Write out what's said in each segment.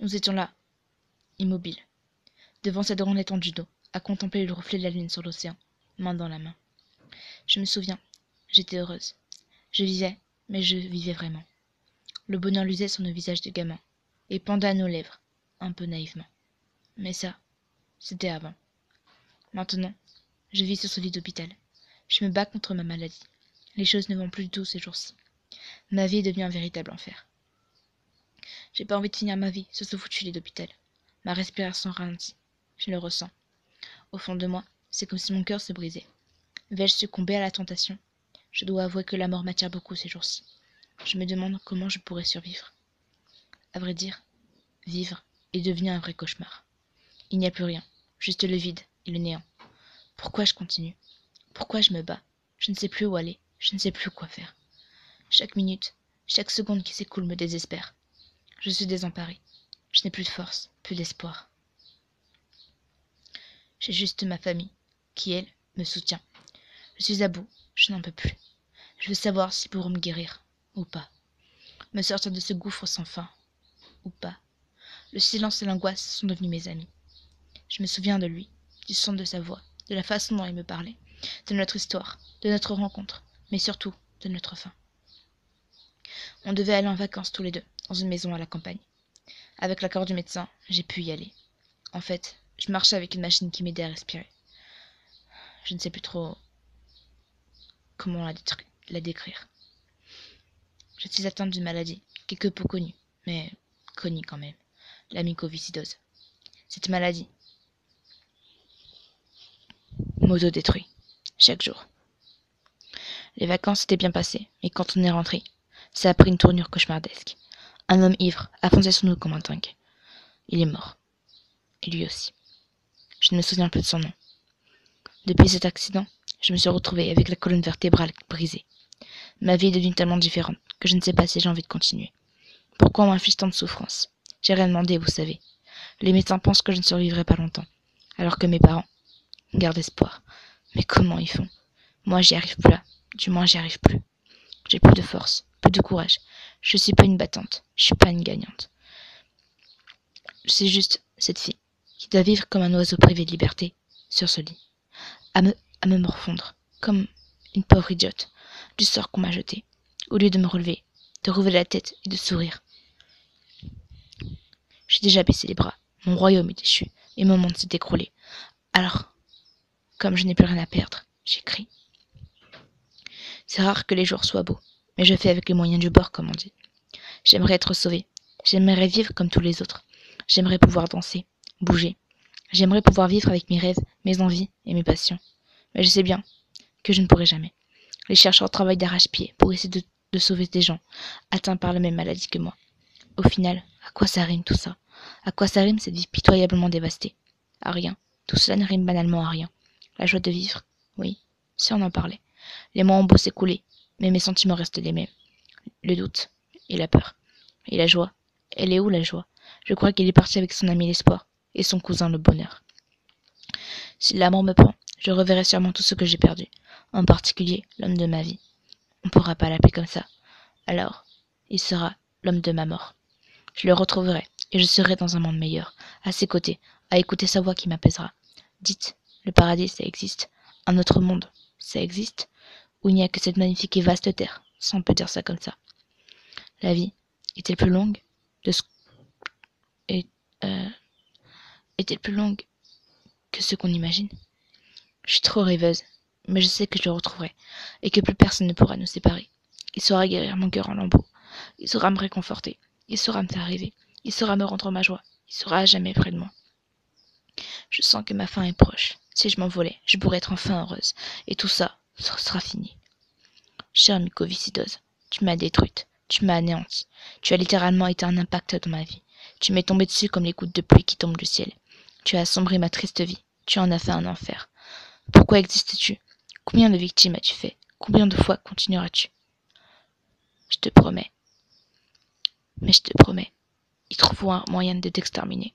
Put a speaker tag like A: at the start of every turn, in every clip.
A: Nous étions là, immobiles, devant cette grande étendue d'eau, à contempler le reflet de la lune sur l'océan, main dans la main. Je me souviens, j'étais heureuse. Je vivais, mais je vivais vraiment. Le bonheur luisait sur nos visages de gamins, et pendait à nos lèvres, un peu naïvement. Mais ça, c'était avant. Maintenant, je vis sur ce lit d'hôpital. Je me bats contre ma maladie. Les choses ne vont plus du tout ces jours-ci. Ma vie est devenue un véritable enfer. J'ai pas envie de finir ma vie sur ce foutu lit d'hôpital. Ma respiration ralentit. Je le ressens. Au fond de moi, c'est comme si mon cœur se brisait. Vais-je succomber à la tentation? Je dois avouer que la mort m'attire beaucoup ces jours-ci. Je me demande comment je pourrais survivre. À vrai dire, vivre est devenu un vrai cauchemar. Il n'y a plus rien, juste le vide et le néant. Pourquoi je continue? Pourquoi je me bats? Je ne sais plus où aller, je ne sais plus quoi faire. Chaque minute, chaque seconde qui s'écoule me désespère. Je suis désemparée. Je n'ai plus de force, plus d'espoir. J'ai juste ma famille, qui, elle, me soutient. Je suis à bout, je n'en peux plus. Je veux savoir s'ils pourront me guérir, ou pas. Me sortir de ce gouffre sans fin, ou pas. Le silence et l'angoisse sont devenus mes amis. Je me souviens de lui, du son de sa voix, de la façon dont il me parlait, de notre histoire, de notre rencontre, mais surtout de notre fin. On devait aller en vacances tous les deux, dans une maison à la campagne. Avec l'accord du médecin, j'ai pu y aller. En fait, je marchais avec une machine qui m'aidait à respirer. Je ne sais plus trop comment la décrire. Je suis atteinte d'une maladie, quelque peu connue, mais connue quand même, la mycoviscidose. Cette maladie m'auto-détruit, chaque jour. Les vacances s'étaient bien passées, mais quand on est rentré, ça a pris une tournure cauchemardesque. Un homme ivre a foncé sur nous comme un tank. Il est mort. Et lui aussi. Je ne me souviens plus de son nom. Depuis cet accident, je me suis retrouvée avec la colonne vertébrale brisée. Ma vie est devenue tellement différente que je ne sais pas si j'ai envie de continuer. Pourquoi on m'inflige tant de souffrance? J'ai rien demandé, vous savez. Les médecins pensent que je ne survivrai pas longtemps, alors que mes parents gardent espoir. Mais comment ils font? Moi, j'y arrive plus là. Du moins, j'y arrive plus. J'ai plus de force, plus de courage. Je suis pas une battante, je suis pas une gagnante. Je suis juste cette fille qui doit vivre comme un oiseau privé de liberté sur ce lit, à me morfondre, comme une pauvre idiote, du sort qu'on m'a jeté, au lieu de me relever, de relever la tête et de sourire. J'ai déjà baissé les bras, mon royaume est déchu, et mon monde s'est écroulé. Alors, comme je n'ai plus rien à perdre, j'écris. C'est rare que les jours soient beaux, mais je fais avec les moyens du bord, comme on dit. J'aimerais être sauvée, j'aimerais vivre comme tous les autres, j'aimerais pouvoir danser, bouger, j'aimerais pouvoir vivre avec mes rêves, mes envies et mes passions. Mais je sais bien que je ne pourrai jamais. Les chercheurs travaillent d'arrache-pied pour essayer de sauver des gens atteints par la même maladie que moi. Au final, à quoi ça rime tout ça? À quoi ça rime cette vie pitoyablement dévastée? À rien. Tout cela ne rime banalement à rien. La joie de vivre, oui, si on en parlait. Les mois ont beau s'écouler, mais mes sentiments restent les mêmes. Le doute et la peur. Et la joie? Elle est où la joie? Je crois qu'il est parti avec son ami l'espoir et son cousin le bonheur. Si la mort me prend, je reverrai sûrement tout ce que j'ai perdu, en particulier l'homme de ma vie. On ne pourra pas l'appeler comme ça. Alors, il sera l'homme de ma mort. Je le retrouverai, et je serai dans un monde meilleur, à ses côtés, à écouter sa voix qui m'apaisera. Dites, le paradis, ça existe. Un autre monde, ça existe. Où il n'y a que cette magnifique et vaste terre, si on peut dire ça comme ça. La vie est-elle plus longue de ce... est, euh, est-elle plus longue que ce qu'on imagine? Je suis trop rêveuse, mais je sais que je le retrouverai, et que plus personne ne pourra nous séparer. Il saura guérir mon cœur en lambeaux. Il saura me réconforter. Il saura me faire rêver. Il saura me rendre ma joie. Il sera à jamais près de moi. Je sens que ma fin est proche. Si je m'envolais, je pourrais être enfin heureuse. Et tout ça, ça sera fini. Chère mycoviscidose, tu m'as détruite. Tu m'as anéantie. Tu as littéralement été un impact dans ma vie. Tu m'es tombée dessus comme les gouttes de pluie qui tombent du ciel. Tu as assombri ma triste vie. Tu en as fait un enfer. Pourquoi existes-tu? Combien de victimes as-tu fait? Combien de fois continueras-tu? Je te promets. Mais je te promets, ils trouveront un moyen de t'exterminer.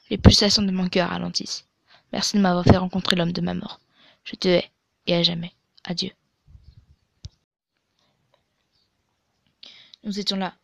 A: Les pulsations de mon cœur ralentissent. Merci de m'avoir fait rencontrer l'homme de ma mort. Je te hais, et à jamais. Adieu. Nous étions là,